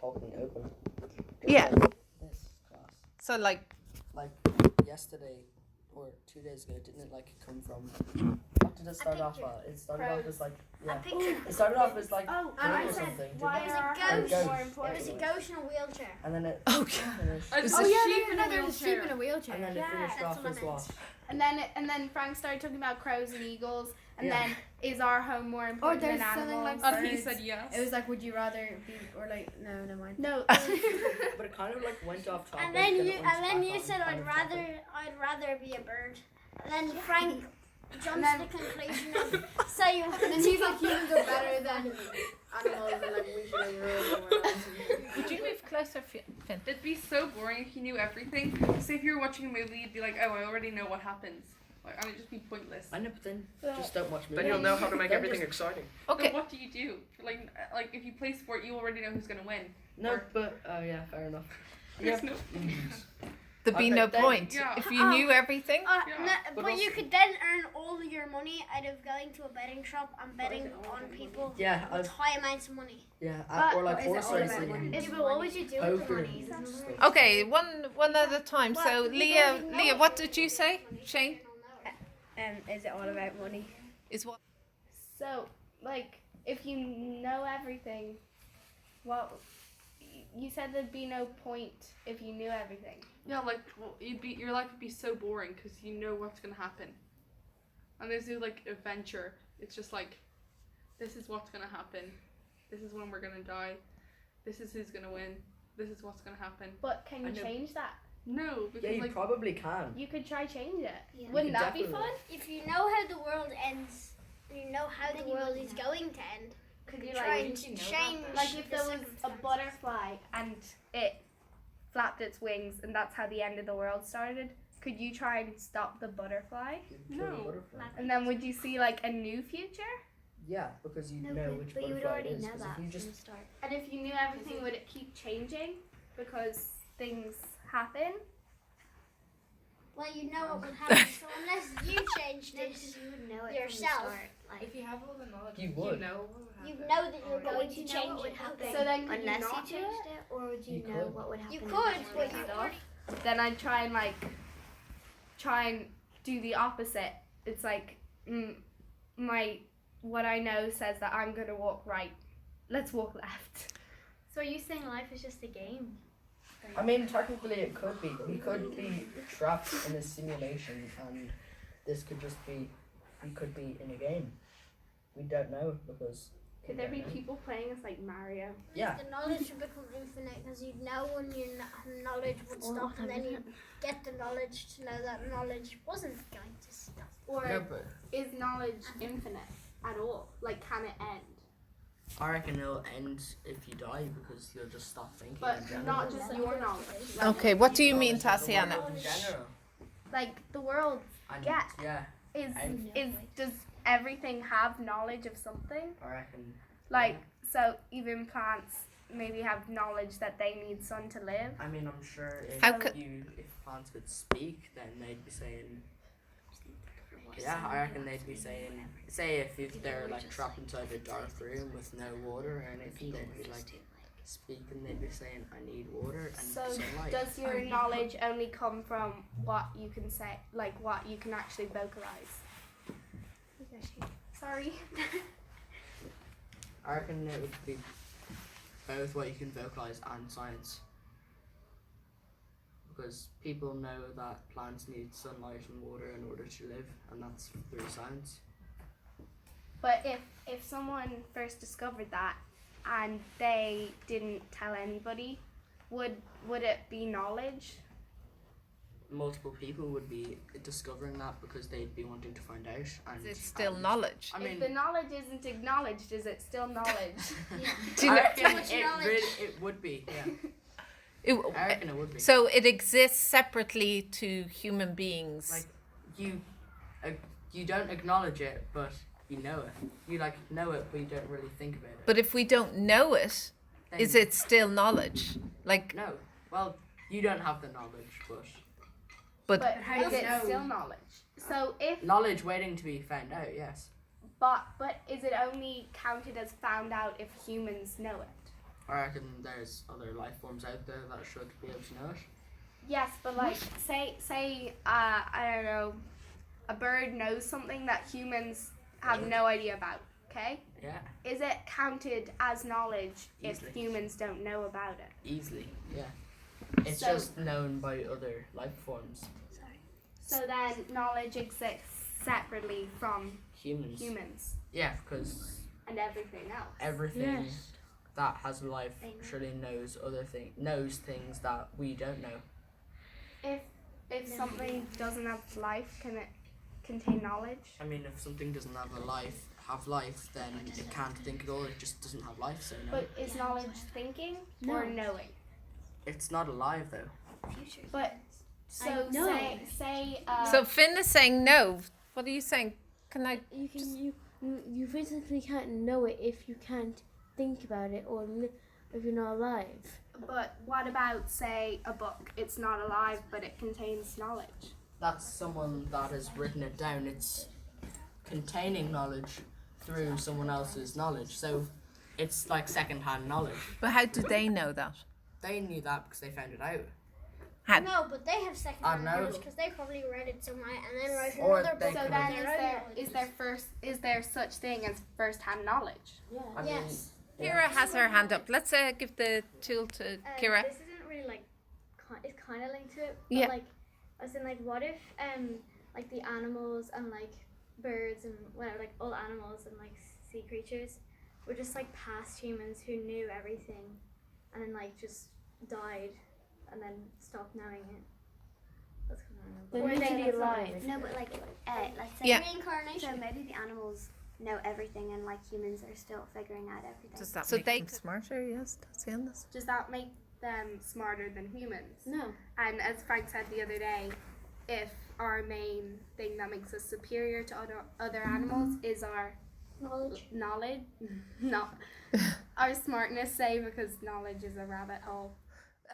talking open. Yeah. This class, So like, like yesterday or 2 days ago, didn't it like come from? What did it start off at? It started off as like A picture. It started off as like Oh, bird and I or said, something. why didn't is it? a Or ghost ghost. more important? It was a ghost in a wheelchair. And then it okay. finished. It's Oh a yeah, sheep in a there's a sheep wheelchair. in a wheelchair. And then it Yeah, finished that's off what I as meant. what? And then Frank started talking about crows and eagles, and Yeah. then is our home more important there's than something animals? like And he birds. said yes. It was like, would you rather be, or like, no, never mind. No. But it kind of like went off topic. And then it you went and then back you on said kind of topic. I'd rather be a bird. And then Frank jumps then- to the conclusion of say you And he's like, humans are better than animals, and like, we should like rule the world. Would you move closer, Finn? It'd be so boring if you knew everything. Say if you were watching a movie, you'd be like, oh, I already know what happens. Like, and it'd just be pointless. I know, but then just don't watch movies. Then you'll know how to make Then everything just- exciting. Okay. So what do you do? Like if you play sport, you already know who's gonna win. No, Or- but yeah, fair enough. There's Yeah. no. There'd be Okay, no then- point Yeah. if you knew everything. Yeah. But but you also- could then earn all your money out of going to a betting shop and betting on people Yeah, with high amounts of money. But- or like is it horse all about racing. money? and Yeah, but what would you do with the poker money? and stuff. Okay, one at a time. So Well, you Leah, already know Leah, it. what did you say? Shane Is it all about money? is what? So, like, if you know everything, what you said there'd be no point if you knew everything. Yeah, like well, your life would be so boring because you know what's gonna happen. And there's no like adventure. It's just like, this is what's gonna happen. This is when we're gonna die. This is who's gonna win. This is what's gonna happen. But can I you know. change that? No, Yeah, because you like probably can. You could try change it. Yeah. Wouldn't You that be definitely- fun? If you know how the world ends, you know how the world is going to end. Could you Try like, and change. like if the there was a circumstances. butterfly and it flapped its wings and that's how the end of the world started, could you try and stop the butterfly? You'd kill the No. butterfly. And then would you see like a new future? Yeah, because you No, know but- which but you would butterfly already it is. know 'cause that if you from just the start. And if you knew everything, would it keep changing because things happen? Well, you know what would happen. So unless you changed it you would know it yourself, From the start. Like, if you have all the knowledge, You would. know what would happen. you know that you're Or going would to you know change what would it. happen? So then could Unless you not you do changed it? it, or would you, You know could. what would happen? You if could, you but changed you it? could. Then I'd try and like try and do the opposite. It's like what I know says that I'm gonna walk right. Let's walk left. So are you saying life is just a game? I mean, technically it could be. We could be trapped in a simulation, and this could just be. We could be in a game. We don't know because. Could we there don't be know. people playing as like Mario? Yeah. The knowledge would become infinite because you'd know when your knowledge would stop, and then you'd get the knowledge to know that knowledge wasn't going to stop. Or No, but is knowledge infinite at all? Like, can it end? I reckon it'll end if you die because you'll just stop thinking. But in general. not just your knowledge. Like, Okay, what do you mean, Knowledge of the world Tatiana? In general. like the world And Yeah. yeah, is does everything have knowledge of something? I reckon. Like, so even plants maybe have knowledge that they need sun to live. I mean, I'm sure if How could- if plants could speak, then they'd be saying. Yeah, I reckon they'd be saying. Say if they're like trapped inside a dark room with no water or anything, they'd be like speaking. They'd be saying, "I need water and So sunlight." does your knowledge only come from what you can say, like what you can actually vocalize? Sorry. I reckon it would be both what you can vocalize and science. Because people know that plants need sunlight and water in order to live, and that's through science. But if someone first discovered that and they didn't tell anybody, would it be knowledge? Multiple people would be discovering that because they'd be wanting to find out. And It's still knowledge. I mean, if the knowledge isn't acknowledged, is it still knowledge? Do you I know- reckon much it knowledge. really it would be. Yeah, It- I reckon it would be. so it exists separately to human beings. Like you don't acknowledge it, but you know it. You like know it, but you don't really think about it. But if we don't know it, Then is it still knowledge? Like, No. Well, you don't have the knowledge, but But how do is you it know? still knowledge? So if knowledge waiting to be found out. Yes. but is it only counted as found out if humans know it? I I reckon there's other life forms out there that should be able to know it. Yes, but like say I don't know, a bird knows something that humans have no idea about. Okay, Yeah, is it counted as knowledge Easily. if humans don't know about it? easily. Yeah, it's So- just known by other life forms. So then knowledge exists separately from Humans. humans Yeah, because and everything else. everything that has life I know. surely knows things that we don't know. If something doesn't have life, can it contain knowledge? I mean, if something doesn't have life, then it can't think at all. It just doesn't have life. So no, But is knowledge thinking or knowing? it's not alive though. But so say So Finn is saying no. What are you saying? Can I? You physically can't know it if you can't think about it or if you're not alive. but what about say a book? It's not alive, but it contains knowledge. That's someone that has written it down. It's containing knowledge through someone else's knowledge. So it's like second-hand knowledge. But how do they know that? They knew that because they found it out. No, but they have second I hand know. knowledge because they probably read it somewhere and then wrote Or another they book. So could then with is their own there knowledge. is there such thing as first-hand knowledge? I mean, Yes. Kira has her hand up. Let's give the tool to Kira. This isn't really like, it's kind of linked to it. But Yeah. like, I was in like, what if like the animals and like birds and whatever, like all animals and like sea creatures were just like past humans who knew everything, and then like just died, and then stopped knowing it. That's kind of They're random. meant to be alive. No, but like, let's say, Yeah. Reincarnation. so maybe the animals know everything and like humans are still figuring out everything. Does that So make they them smarter? Yes, that's the end. Does that make them smarter than humans? No. And as Frank said the other day, if our main thing that makes us superior to other animals is our knowledge, not our smartness, say, because knowledge is a rabbit hole.